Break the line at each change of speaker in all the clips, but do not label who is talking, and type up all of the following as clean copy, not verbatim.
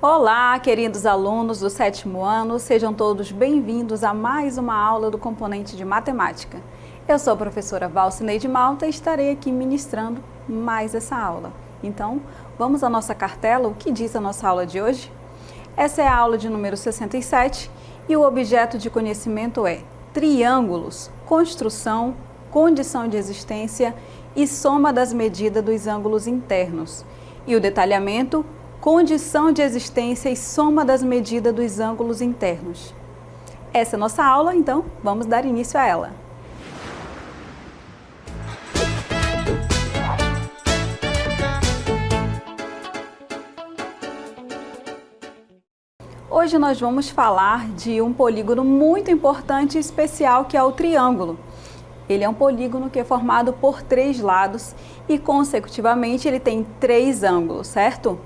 Olá, queridos alunos do 7º ano, sejam todos bem-vindos a mais uma aula do componente de matemática. Eu sou a professora Valcineide Malta e estarei aqui ministrando mais essa aula. Então, vamos à nossa cartela, o que diz a nossa aula de hoje? Essa é a aula de número 67 e o objeto de conhecimento é triângulos, construção, condição de existência e soma das medidas dos ângulos internos. E o detalhamento, condição de existência e soma das medidas dos ângulos internos. Essa é a nossa aula, então vamos dar início a ela. Hoje nós vamos falar de um polígono muito importante e especial que é o triângulo. Ele é um polígono que é formado por 3 lados e consecutivamente ele tem 3 ângulos, certo?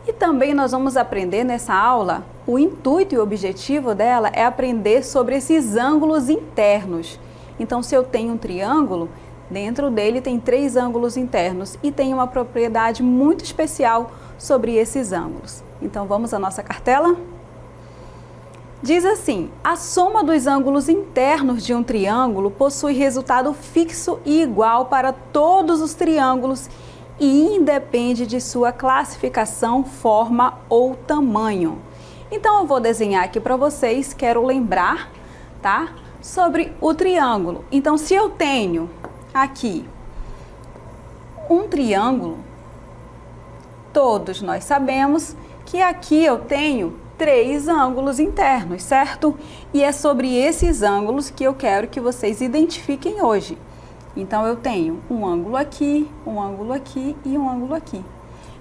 E também nós vamos aprender nessa aula, o intuito e o objetivo dela é aprender sobre esses ângulos internos. Então, se eu tenho um triângulo, dentro dele tem 3 ângulos internos e tem uma propriedade muito especial sobre esses ângulos. Então, vamos à nossa cartela? Diz assim, a soma dos ângulos internos de um triângulo possui resultado fixo e igual para todos os triângulos e independe de sua classificação, forma ou tamanho. Então eu vou desenhar aqui para vocês, quero lembrar, tá? Sobre o triângulo. Então se eu tenho aqui um triângulo, todos nós sabemos que aqui eu tenho 3 ângulos internos, certo? E é sobre esses ângulos que eu quero que vocês identifiquem hoje. Então, eu tenho um ângulo aqui e um ângulo aqui.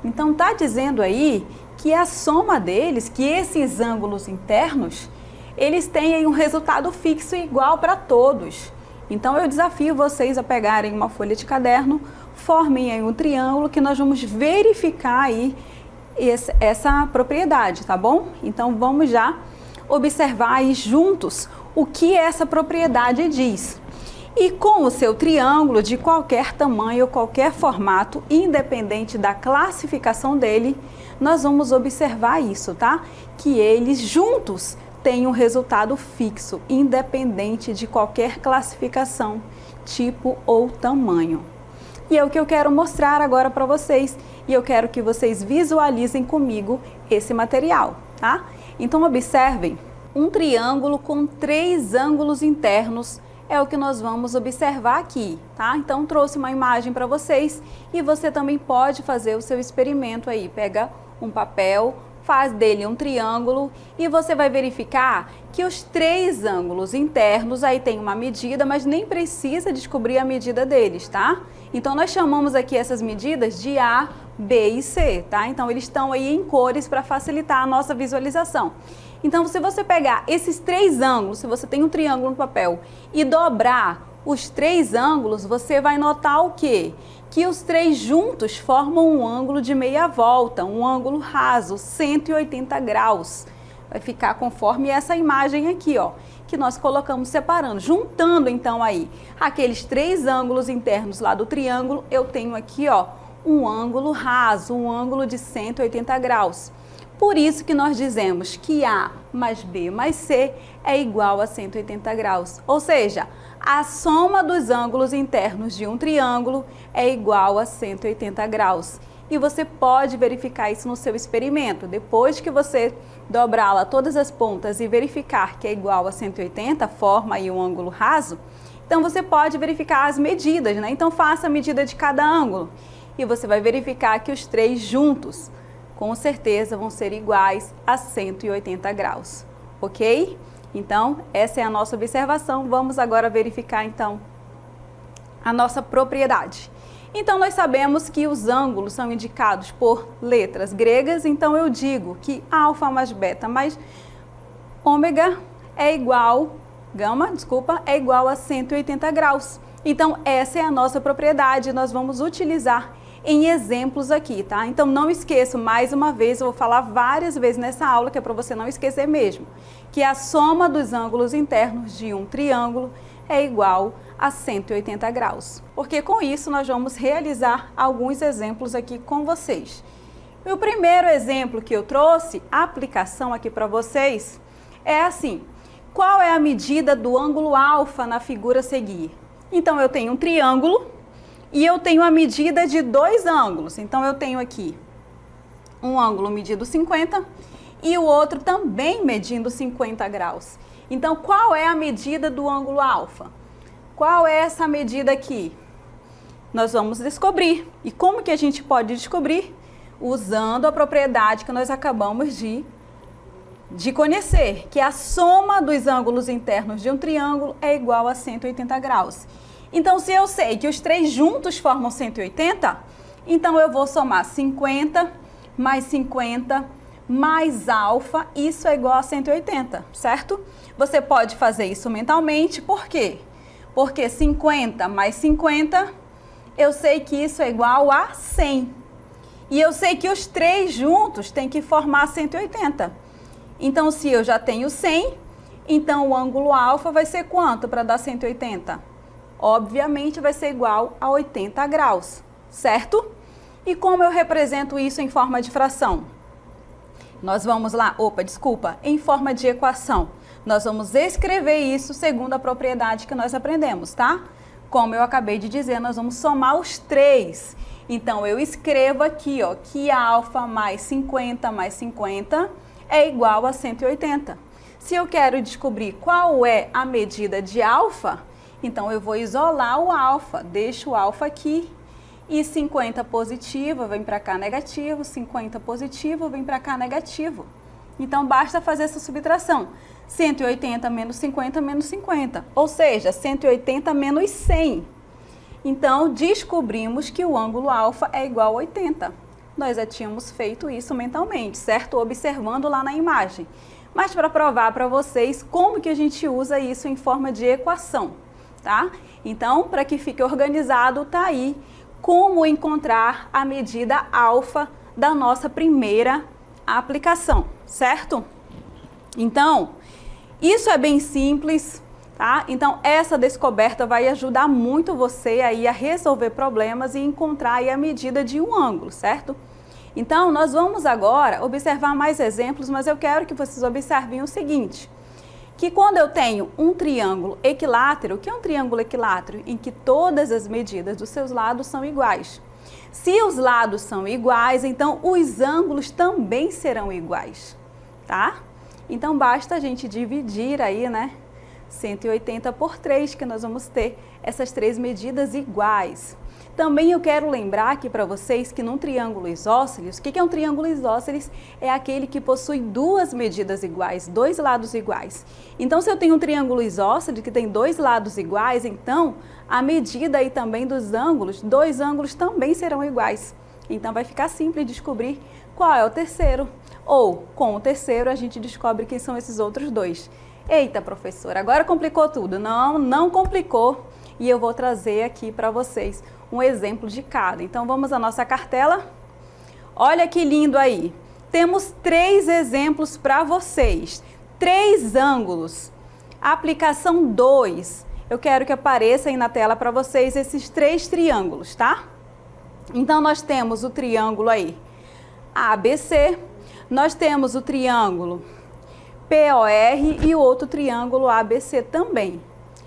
Então, tá dizendo aí que a soma deles, que esses ângulos internos, eles têm aí um resultado fixo igual para todos. Então, eu desafio vocês a pegarem uma folha de caderno, formem aí um triângulo que nós vamos verificar aí essa propriedade, tá bom? Então, vamos já observar aí juntos o que essa propriedade diz. E com o seu triângulo de qualquer tamanho ou qualquer formato, independente da classificação dele, nós vamos observar isso, tá? Que eles juntos têm um resultado fixo, independente de qualquer classificação, tipo ou tamanho. E é o que eu quero mostrar agora para vocês, e eu quero que vocês visualizem comigo esse material, tá? Então observem, um triângulo com 3 ângulos internos é o que nós vamos observar aqui, tá? Então trouxe uma imagem para vocês e você também pode fazer o seu experimento aí. Pega um papel, faz dele um triângulo e você vai verificar que os 3 ângulos internos aí tem uma medida, mas nem precisa descobrir a medida deles, tá? Então nós chamamos aqui essas medidas de A, B e C, tá? Então eles estão aí em cores para facilitar a nossa visualização. Então, se você pegar esses 3 ângulos, se você tem um triângulo no papel e dobrar os 3 ângulos, você vai notar o quê? Que os 3 juntos formam um ângulo de meia volta, um ângulo raso, 180 graus. Vai ficar conforme essa imagem aqui, ó, que nós colocamos separando. Juntando, então, aí, aqueles 3 ângulos internos lá do triângulo, eu tenho aqui, ó, um ângulo raso, um ângulo de 180 graus. Por isso que nós dizemos que A mais B mais C é igual a 180 graus. Ou seja, a soma dos ângulos internos de um triângulo é igual a 180 graus. E você pode verificar isso no seu experimento. Depois que você dobrá-la todas as pontas e verificar que é igual a 180, forma aí um ângulo raso, então você pode verificar as medidas, né? Então faça a medida de cada ângulo e você vai verificar que os 3 juntos com certeza vão ser iguais a 180 graus, ok? Então, essa é a nossa observação. Vamos agora verificar, então, a nossa propriedade. Então, nós sabemos que os ângulos são indicados por letras gregas, então eu digo que alfa mais beta mais ômega é igual, é igual a 180 graus. Então, essa é a nossa propriedade, nós vamos utilizar em exemplos aqui, tá? Então não esqueça, mais uma vez, eu vou falar várias vezes nessa aula, que é para você não esquecer mesmo, que a soma dos ângulos internos de um triângulo é igual a 180 graus. Porque com isso nós vamos realizar alguns exemplos aqui com vocês. E o primeiro exemplo que eu trouxe, a aplicação aqui para vocês, é assim. Qual é a medida do ângulo alfa na figura a seguir? Então, eu tenho um triângulo e eu tenho a medida de dois ângulos. Então, eu tenho aqui um ângulo medindo 50 e o outro também medindo 50 graus. Então, qual é a medida do ângulo alfa? Qual é essa medida aqui? Nós vamos descobrir. E como que a gente pode descobrir? Usando a propriedade que nós acabamos de conhecer, que a soma dos ângulos internos de um triângulo é igual a 180 graus. Então, se eu sei que os três juntos formam 180, então eu vou somar 50 mais 50 mais alfa, isso é igual a 180, certo? Você pode fazer isso mentalmente, por quê? Porque 50 mais 50, eu sei que isso é igual a 100. E eu sei que os três juntos têm que formar 180. Então, se eu já tenho 100, então o ângulo alfa vai ser quanto para dar 180? Obviamente vai ser igual a 80 graus, certo? E como eu represento isso em forma de fração? Nós vamos lá, em forma de equação. Nós vamos escrever isso segundo a propriedade que nós aprendemos, tá? Como eu acabei de dizer, nós vamos somar os três. Então, eu escrevo aqui, ó, que alfa mais 50 é igual a 180. Se eu quero descobrir qual é a medida de alfa, então eu vou isolar o alfa, deixo o alfa aqui. E 50 positivo vem para cá negativo, 50 positivo vem para cá negativo. Então, basta fazer essa subtração. 180 menos 50 menos 50, ou seja, 180 menos 100. Então, descobrimos que o ângulo alfa é igual a 80. Nós já tínhamos feito isso mentalmente, certo? Observando lá na imagem. Mas para provar para vocês como que a gente usa isso em forma de equação, tá? Então, para que fique organizado, tá aí como encontrar a medida alfa da nossa primeira aplicação, certo? Então, isso é bem simples, tá? Então, essa descoberta vai ajudar muito você aí a resolver problemas e encontrar aí a medida de um ângulo, certo? Então, nós vamos agora observar mais exemplos, mas eu quero que vocês observem o seguinte, que quando eu tenho um triângulo equilátero, o que é um triângulo equilátero? Em que todas as medidas dos seus lados são iguais. Se os lados são iguais, então os ângulos também serão iguais, tá? Então basta a gente dividir aí, né, 180 por 3, que nós vamos ter essas três medidas iguais. Também eu quero lembrar aqui para vocês que num triângulo isósceles, o que é um triângulo isósceles? É aquele que possui duas medidas iguais, dois lados iguais. Então, se eu tenho um triângulo isósceles que tem dois lados iguais, então a medida aí também dos ângulos, dois ângulos também serão iguais. Então, vai ficar simples descobrir qual é o terceiro. Ou, com o terceiro, a gente descobre quem são esses outros dois. Eita, professora, agora complicou tudo. Não, não complicou. E eu vou trazer aqui para vocês um exemplo de cada. Então, vamos à nossa cartela. Olha que lindo aí. Temos três exemplos para vocês. Três ângulos. Aplicação 2. Eu quero que apareça aí na tela para vocês esses três triângulos, tá? Então, nós temos o triângulo aí ABC. Nós temos o triângulo POR e o outro triângulo ABC também.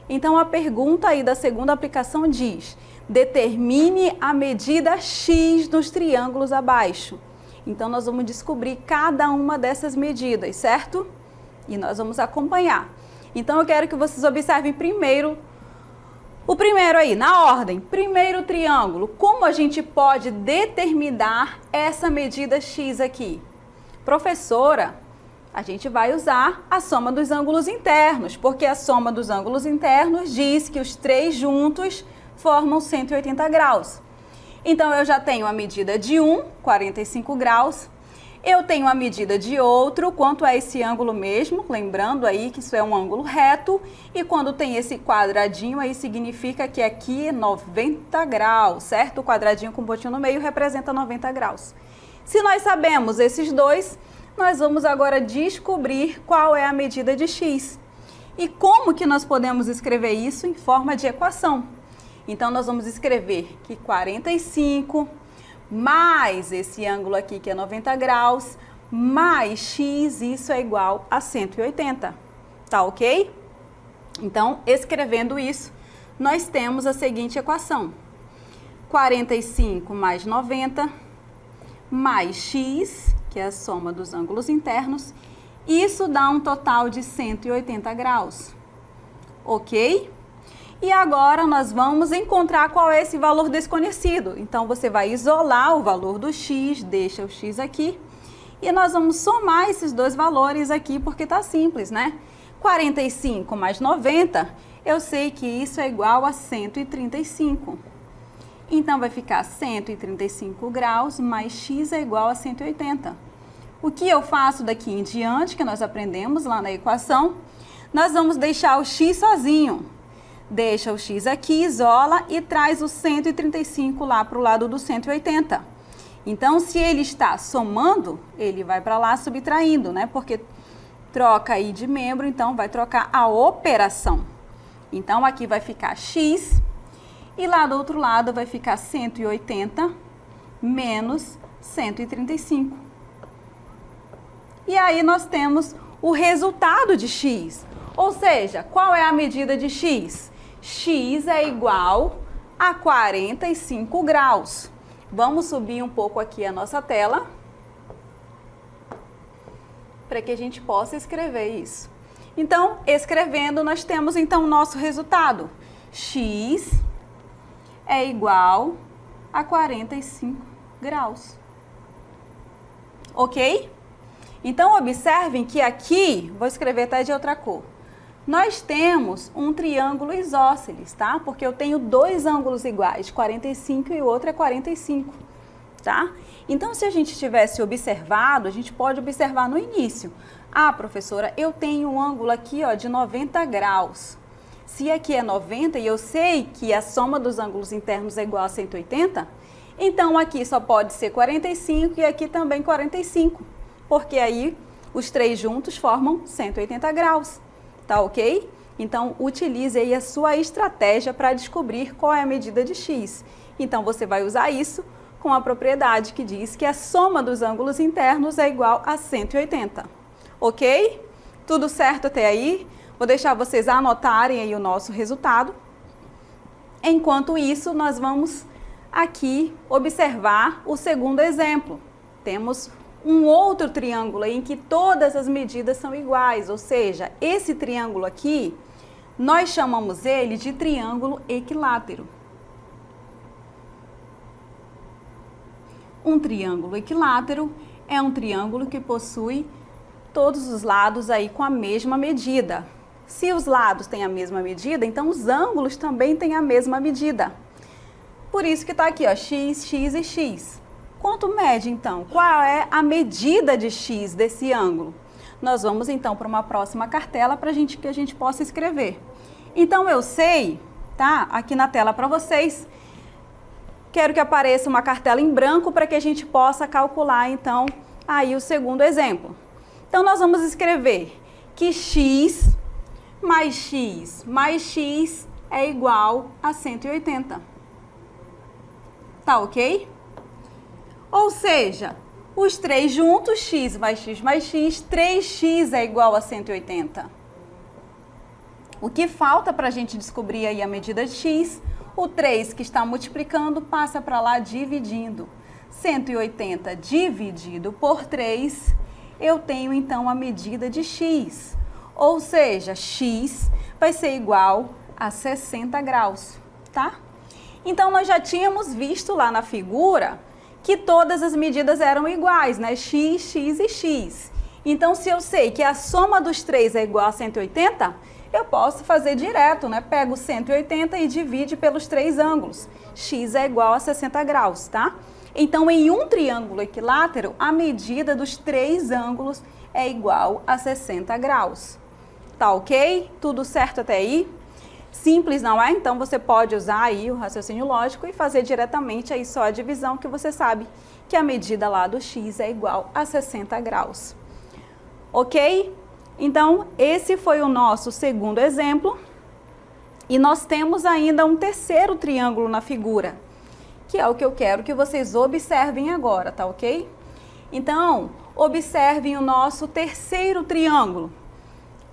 Então, a pergunta aí da segunda aplicação diz: determine a medida X dos triângulos abaixo. Então, nós vamos descobrir cada uma dessas medidas, certo? E nós vamos acompanhar. Então, eu quero que vocês observem primeiro, o primeiro aí, na ordem. Primeiro triângulo, como a gente pode determinar essa medida X aqui? Professora, a gente vai usar a soma dos ângulos internos, porque a soma dos ângulos internos diz que os três juntos formam 180 graus. Então, eu já tenho a medida de um, 45 graus. Eu tenho a medida de outro, quanto é esse ângulo mesmo, lembrando aí que isso é um ângulo reto. E quando tem esse quadradinho aí, significa que aqui é 90 graus, certo? O quadradinho com um pontinho no meio representa 90 graus. Se nós sabemos esses dois, nós vamos agora descobrir qual é a medida de X. E como que nós podemos escrever isso em forma de equação? Então, nós vamos escrever que 45 mais esse ângulo aqui que é 90 graus, mais x, isso é igual a 180, tá ok? Então, escrevendo isso, nós temos a seguinte equação: 45 mais 90 mais x, que é a soma dos ângulos internos, isso dá um total de 180 graus, ok? E agora nós vamos encontrar qual é esse valor desconhecido. Então, você vai isolar o valor do x, deixa o x aqui, e nós vamos somar esses dois valores aqui, porque tá simples, né? 45 mais 90, eu sei que isso é igual a 135. Então, vai ficar 135 graus mais x é igual a 180. O que eu faço daqui em diante, que nós aprendemos lá na equação, nós vamos deixar o x sozinho. Deixa o x aqui, isola e traz o 135 lá para o lado do 180. Então, se ele está somando, ele vai para lá subtraindo, né? Porque troca aí de membro, então vai trocar a operação. Então, aqui vai ficar x e lá do outro lado vai ficar 180 menos 135. E aí nós temos o resultado de x. Ou seja, qual é a medida de x? X é igual a 45 graus. Vamos subir um pouco aqui a nossa tela para que a gente possa escrever isso. Então, escrevendo, nós temos então o nosso resultado. X é igual a 45 graus. Ok? Então, observem que aqui, vou escrever até de outra cor, nós temos um triângulo isósceles, tá? Porque eu tenho dois ângulos iguais, 45 e o outro é 45, tá? Então, se a gente tivesse observado, a gente pode observar no início. Ah, professora, eu tenho um ângulo aqui, ó, de 90 graus. Se aqui é 90 e eu sei que a soma dos ângulos internos é igual a 180, então aqui só pode ser 45 e aqui também 45, porque aí os três juntos formam 180 graus. Tá ok? Então, utilize aí a sua estratégia para descobrir qual é a medida de x. Então, você vai usar isso com a propriedade que diz que a soma dos ângulos internos é igual a 180. Ok? Tudo certo até aí? Vou deixar vocês anotarem aí o nosso resultado. Enquanto isso, nós vamos aqui observar o segundo exemplo. Temos um outro triângulo em que todas as medidas são iguais, ou seja, esse triângulo aqui, nós chamamos ele de triângulo equilátero. Um triângulo equilátero é um triângulo que possui todos os lados aí com a mesma medida. Se os lados têm a mesma medida, então os ângulos também têm a mesma medida. Por isso que está aqui, ó, x, x e x. Quanto mede, então? Qual é a medida de x desse ângulo? Nós vamos, então, para uma próxima cartela para que a gente possa escrever. Então, eu sei, tá? Aqui na tela para vocês. Quero que apareça uma cartela em branco para que a gente possa calcular, então, aí o segundo exemplo. Então, nós vamos escrever que x mais x é igual a 180. Tá ok? Ou seja, os três juntos, x mais x mais x, 3x é igual a 180. O que falta para a gente descobrir aí a medida de x? O 3 que está multiplicando passa para lá dividindo. 180 dividido por 3, eu tenho então a medida de x. Ou seja, x vai ser igual a 60 graus, tá? Então, nós já tínhamos visto lá na figura que todas as medidas eram iguais, né? X, x e x. Então, se eu sei que a soma dos três é igual a 180, eu posso fazer direto, né? Pego 180 e divide pelos três ângulos. X é igual a 60 graus, tá? Então, em um triângulo equilátero, a medida dos três ângulos é igual a 60 graus. Tá ok? Tudo certo até aí? Simples, não é? Então, você pode usar aí o raciocínio lógico e fazer diretamente aí só a divisão, que você sabe que a medida lá do x é igual a 60 graus. Ok? Então, esse foi o nosso segundo exemplo. E nós temos ainda um terceiro triângulo na figura, que é o que eu quero que vocês observem agora, tá ok? Então, observem o nosso terceiro triângulo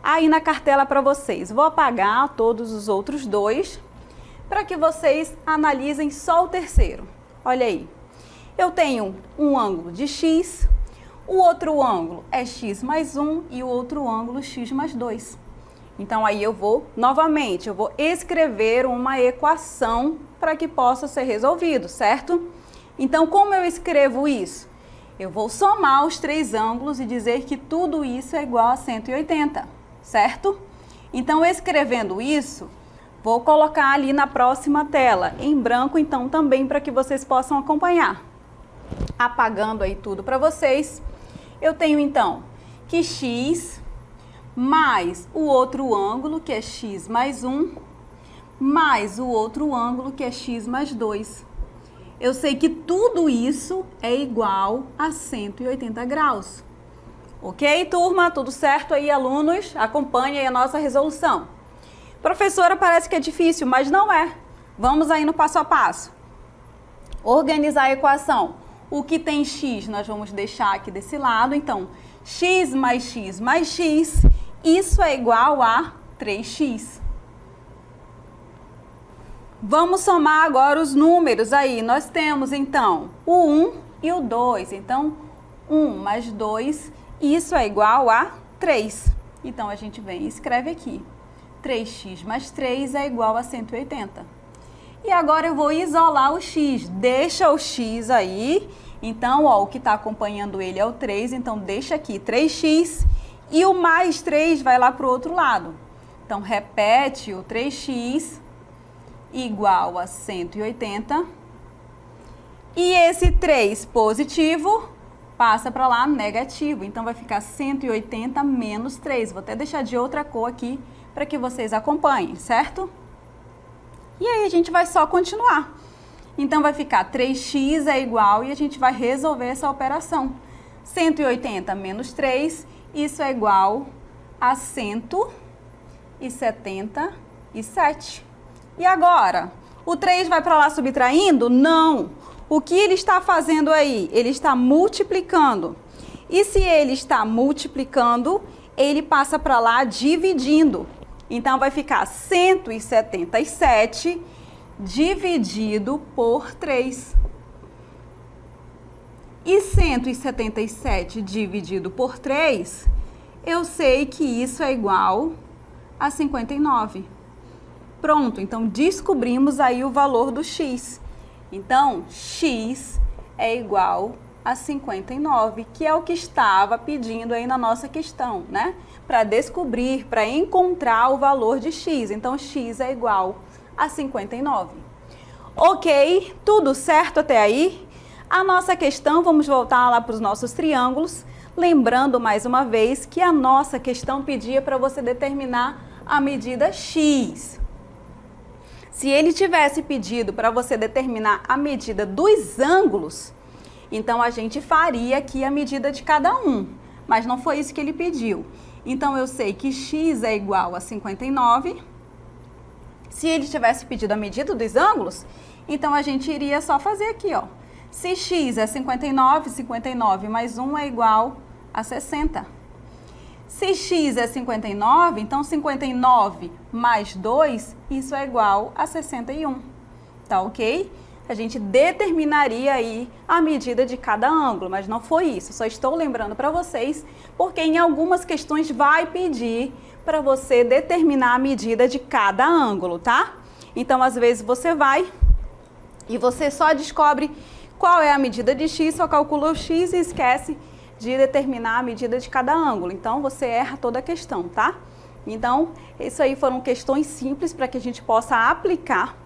aí na cartela para vocês. Vou apagar todos os outros dois para que vocês analisem só o terceiro. Olha aí, eu tenho um ângulo de x, o outro ângulo é x mais 1 e o outro ângulo x mais 2. Então aí eu vou, novamente, eu vou escrever uma equação para que possa ser resolvido, certo? Então como eu escrevo isso? Eu vou somar os três ângulos e dizer que tudo isso é igual a 180, certo? Então escrevendo isso, vou colocar ali na próxima tela, em branco então também para que vocês possam acompanhar. Apagando aí tudo para vocês, eu tenho então que x mais o outro ângulo, que é x mais 1, mais o outro ângulo, que é x mais 2. Eu sei que tudo isso é igual a 180 graus. Ok, turma? Tudo certo aí, alunos? Acompanhem aí a nossa resolução. Professora, parece que é difícil, mas não é. Vamos aí no passo a passo. Organizar a equação. O que tem x, nós vamos deixar aqui desse lado. Então, x mais x mais x, isso é igual a 3x. Vamos somar agora os números aí. Nós temos, então, o 1 e o 2. Então, 1 mais 2, isso é igual a 3. Então, a gente vem e escreve aqui. 3x mais 3 é igual a 180. E agora eu vou isolar o x. Deixa o x aí. Então, ó, o que está acompanhando ele é o 3. Então, deixa aqui 3x. E o mais 3 vai lá para o outro lado. Então, repete o 3x igual a 180. E esse 3 positivo passa para lá negativo. Então, vai ficar 180 menos 3. Vou até deixar de outra cor aqui para que vocês acompanhem, certo? E aí, a gente vai só continuar. Então, vai ficar 3x é igual e a gente vai resolver essa operação. 180 menos 3, isso é igual a 177. E agora, o 3 vai para lá subtraindo? Não. O que ele está fazendo aí? Ele está multiplicando. E se ele está multiplicando, ele passa para lá dividindo. Então, vai ficar 177 dividido por 3. E 177 dividido por 3, eu sei que isso é igual a 59. Pronto, então descobrimos aí o valor do x. Então, x é igual a 59, que é o que estava pedindo aí na nossa questão, né? Para descobrir, para encontrar o valor de x. Então, x é igual a 59. Ok, tudo certo até aí? A nossa questão, vamos voltar lá para os nossos triângulos, lembrando mais uma vez que a nossa questão pedia para você determinar a medida x. Se ele tivesse pedido para você determinar a medida dos ângulos, então a gente faria aqui a medida de cada um, mas não foi isso que ele pediu. Então eu sei que x é igual a 59. Se ele tivesse pedido a medida dos ângulos, então a gente iria só fazer aqui, ó. Se x é 59, 59 mais 1 é igual a 60. Se x é 59, então 59 mais 2, isso é igual a 61. Tá ok? A gente determinaria aí a medida de cada ângulo, mas não foi isso. Só estou lembrando para vocês, porque em algumas questões vai pedir para você determinar a medida de cada ângulo, tá? Então, às vezes você vai e você só descobre qual é a medida de x, só calcula o x e esquece de determinar a medida de cada ângulo. Então, você erra toda a questão, tá? Então, isso aí foram questões simples para que a gente possa aplicar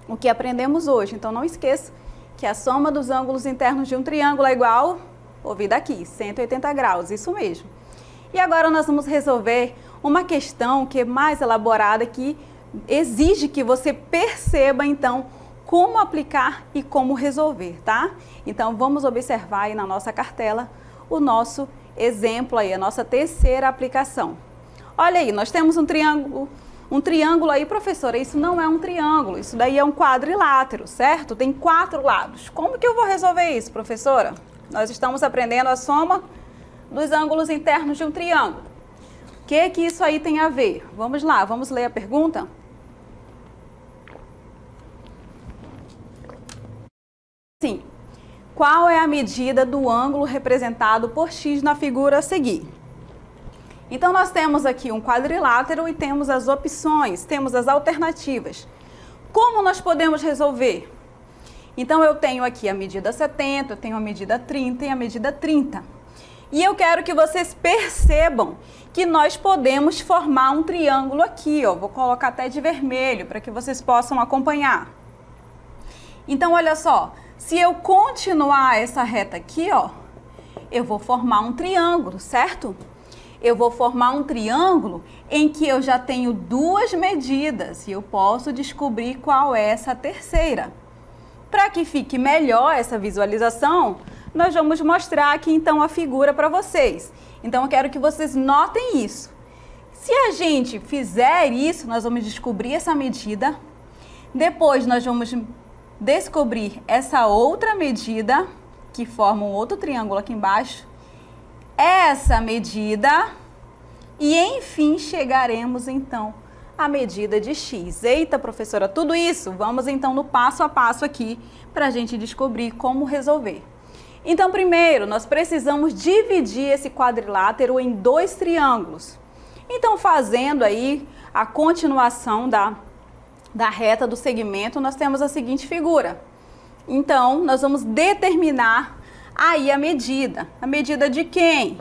o que aprendemos hoje. Então, não esqueça que a soma dos ângulos internos de um triângulo é igual, ouvi daqui, 180 graus, isso mesmo. E agora nós vamos resolver uma questão que é mais elaborada, que exige que você perceba, então, como aplicar e como resolver, tá? Então, vamos observar aí na nossa cartela o nosso exemplo aí, a nossa terceira aplicação. Olha aí, nós temos um triângulo Um triângulo aí, professora, isso não é um triângulo, isso daí é um quadrilátero, certo? Tem 4 lados. Como que eu vou resolver isso, professora? Nós estamos aprendendo a soma dos ângulos internos de um triângulo. O que isso aí tem a ver? Vamos lá, vamos ler a pergunta? Sim. Qual é a medida do ângulo representado por x na figura a seguir? Então, nós temos aqui um quadrilátero e temos as opções, temos as alternativas. Como nós podemos resolver? Então, eu tenho aqui a medida 70, eu tenho a medida 30 e a medida 30. E eu quero que vocês percebam que nós podemos formar um triângulo aqui, ó. Vou colocar até de vermelho para que vocês possam acompanhar. Então, olha só, se eu continuar essa reta aqui, ó, eu vou formar um triângulo, certo? Eu vou formar um triângulo em que eu já tenho 2 medidas e eu posso descobrir qual é essa terceira. Para que fique melhor essa visualização, nós vamos mostrar aqui então a figura para vocês. Então eu quero que vocês notem isso. Se a gente fizer isso, nós vamos descobrir essa medida. Depois nós vamos descobrir essa outra medida, que forma um outro triângulo aqui embaixo. Essa medida. E enfim chegaremos então à medida de x. Eita, professora, tudo isso? Vamos então no passo a passo aqui para a gente descobrir como resolver. Então, primeiro, nós precisamos dividir esse quadrilátero em 2 triângulos. Então, fazendo aí a continuação da reta do segmento, nós temos a seguinte figura. Então, nós vamos determinar aí a medida. A medida de quem?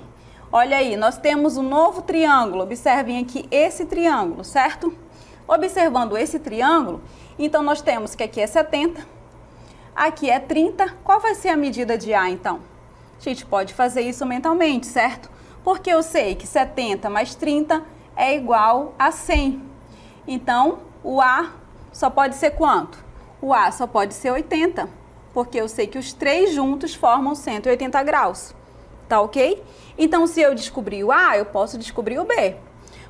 Olha aí, nós temos um novo triângulo. Observem aqui esse triângulo, certo? Observando esse triângulo, então nós temos que aqui é 70. Aqui é 30. Qual vai ser a medida de A, então? A gente pode fazer isso mentalmente, certo? Porque eu sei que 70 mais 30 é igual a 100. Então, o A só pode ser quanto? O A só pode ser 80, porque eu sei que os 3 juntos formam 180 graus. Tá ok? Então, se eu descobrir o A, eu posso descobrir o B.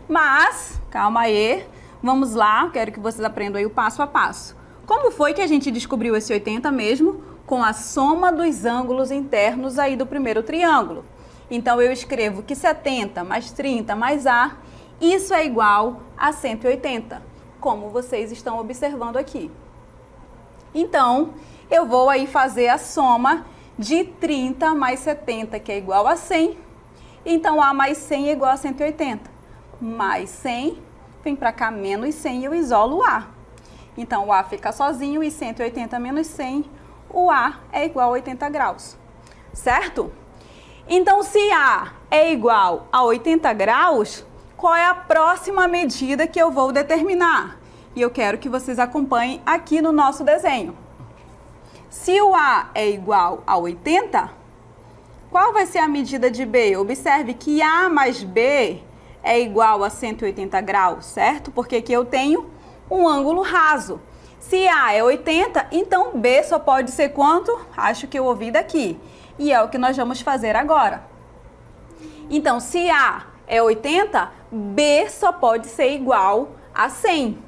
Mas, calma aí, vamos lá, quero que vocês aprendam aí o passo a passo. Como foi que a gente descobriu esse 80 mesmo? Com a soma dos ângulos internos aí do primeiro triângulo. Então, eu escrevo que 70 mais 30 mais A, isso é igual a 180, como vocês estão observando aqui. Então, eu vou aí fazer a soma de 30 mais 70, que é igual a 100. Então, A mais 100 é igual a 180. Mais 100, vem para cá, menos 100, e eu isolo o A. Então, o A fica sozinho e 180 menos 100, o A é igual a 80 graus, certo? Então, se A é igual a 80 graus, qual é a próxima medida que eu vou determinar? E eu quero que vocês acompanhem aqui no nosso desenho. Se o A é igual a 80, qual vai ser a medida de B? Observe que A mais B é igual a 180 graus, certo? Porque aqui eu tenho um ângulo raso. Se A é 80, então B só pode ser quanto? Acho que eu ouvi daqui. E é o que nós vamos fazer agora. Então, se A é 80, B só pode ser igual a 100,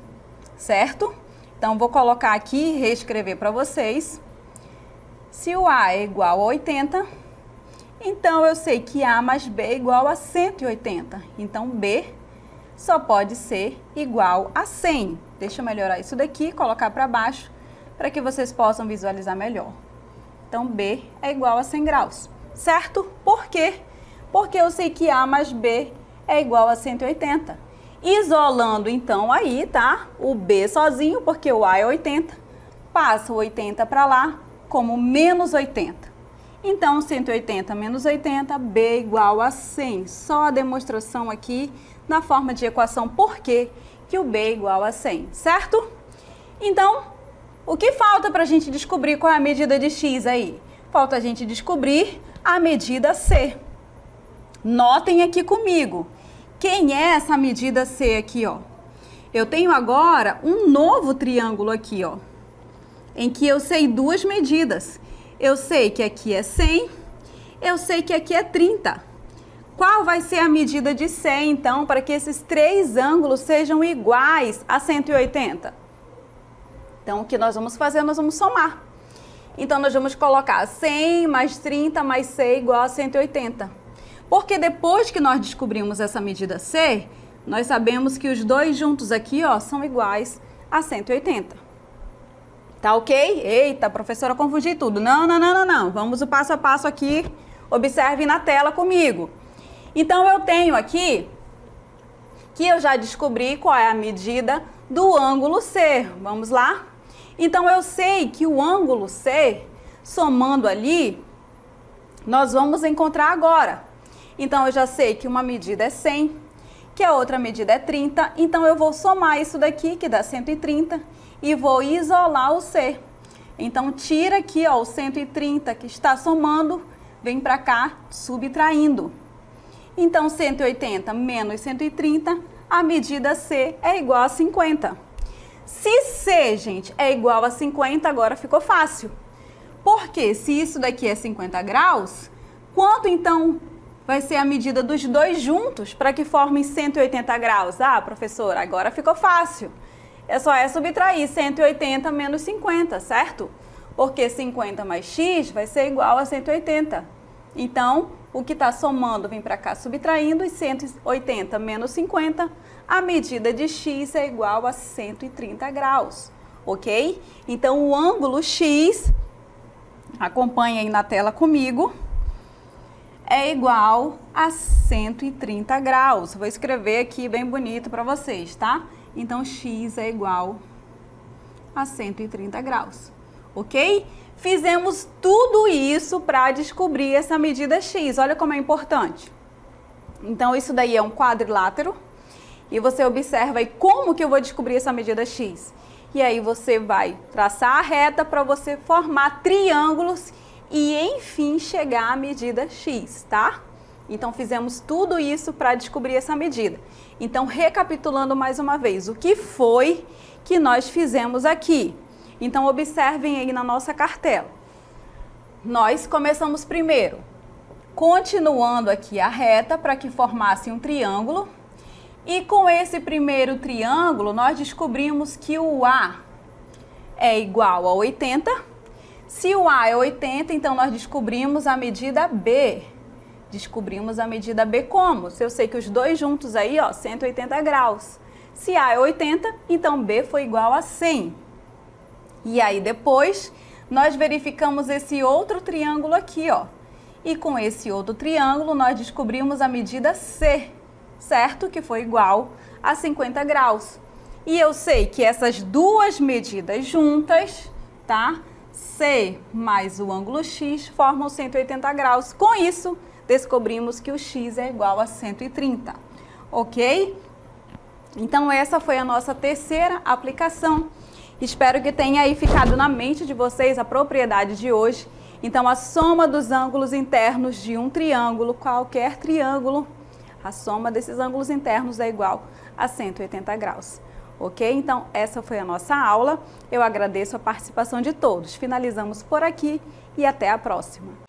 certo? Então, vou colocar aqui e reescrever para vocês. Se o A é igual a 80, então eu sei que A mais B é igual a 180. Então, B só pode ser igual a 100. Deixa eu melhorar isso daqui, colocar para baixo, para que vocês possam visualizar melhor. Então, B é igual a 100 graus, certo? Por quê? Porque eu sei que A mais B é igual a 180. Isolando, então, aí, tá? O B sozinho, porque o A é 80. Passa o 80 para lá, como menos 80. Então, 180 menos 80, B é igual a 100. Só a demonstração aqui na forma de equação por que o B é igual a 100, certo? Então, o que falta para a gente descobrir qual é a medida de x aí? Falta a gente descobrir a medida C. Notem aqui comigo. Quem é essa medida C aqui, ó? Eu tenho agora um novo triângulo aqui, ó, em que eu sei 2 medidas. Eu sei que aqui é 100, eu sei que aqui é 30. Qual vai ser a medida de C, então, para que esses três ângulos sejam iguais a 180? Então, o que nós vamos fazer? Nós vamos somar. Então, nós vamos colocar 100 mais 30 mais C igual a 180. Porque depois que nós descobrimos essa medida C, nós sabemos que os dois juntos aqui, ó, são iguais a 180. Tá ok? Eita, professora, confundi tudo. Não. Vamos o passo a passo aqui. Observe na tela comigo. Então, eu tenho aqui que eu já descobri qual é a medida do ângulo C. Vamos lá? Então, eu sei que o ângulo C, somando ali, nós vamos encontrar agora. Então, eu já sei que uma medida é 100, que a outra medida é 30. Então, eu vou somar isso daqui, que dá 130, e vou isolar o C. Então, tira aqui, ó, o 130 que está somando, vem para cá, subtraindo. Então, 180 menos 130, a medida C é igual a 50. Se C, gente, é igual a 50, agora ficou fácil. Porque se isso daqui é 50 graus, quanto então vai ser a medida dos dois juntos para que formem 180 graus? Ah, professora, agora ficou fácil. Só subtrair 180 menos 50, certo? Porque 50 mais x vai ser igual a 180. Então, o que está somando vem para cá subtraindo, e 180 menos 50, a medida de x é igual a 130 graus, ok? Então, o ângulo x, acompanha aí na tela comigo, é igual a 130 graus. Vou escrever aqui bem bonito para vocês, tá? Então, x é igual a 130 graus, ok? Fizemos tudo isso para descobrir essa medida x. Olha como é importante. Então, isso daí é um quadrilátero. E você observa aí como que eu vou descobrir essa medida x. E aí você vai traçar a reta para você formar triângulos e, enfim, chegar à medida x, tá? Então, fizemos tudo isso para descobrir essa medida. Então, recapitulando mais uma vez, o que foi que nós fizemos aqui? Então, observem aí na nossa cartela. Nós começamos primeiro continuando aqui a reta para que formasse um triângulo. E com esse primeiro triângulo, nós descobrimos que o A é igual a 80. Se o A é 80, então nós descobrimos a medida B. Descobrimos a medida B como? Se eu sei que os dois juntos aí, ó, 180 graus. Se A é 80, então B foi igual a 100. E aí depois, nós verificamos esse outro triângulo aqui, ó. E com esse outro triângulo, nós descobrimos a medida C, certo? Que foi igual a 50 graus. E eu sei que essas duas medidas juntas, tá? C mais o ângulo x formam 180 graus. Com isso, descobrimos que o x é igual a 130, ok? Então, essa foi a nossa terceira aplicação. Espero que tenha aí ficado na mente de vocês a propriedade de hoje. Então, a soma dos ângulos internos de um triângulo, qualquer triângulo, a soma desses ângulos internos é igual a 180 graus. Ok? Então, essa foi a nossa aula. Eu agradeço a participação de todos. Finalizamos por aqui e até a próxima.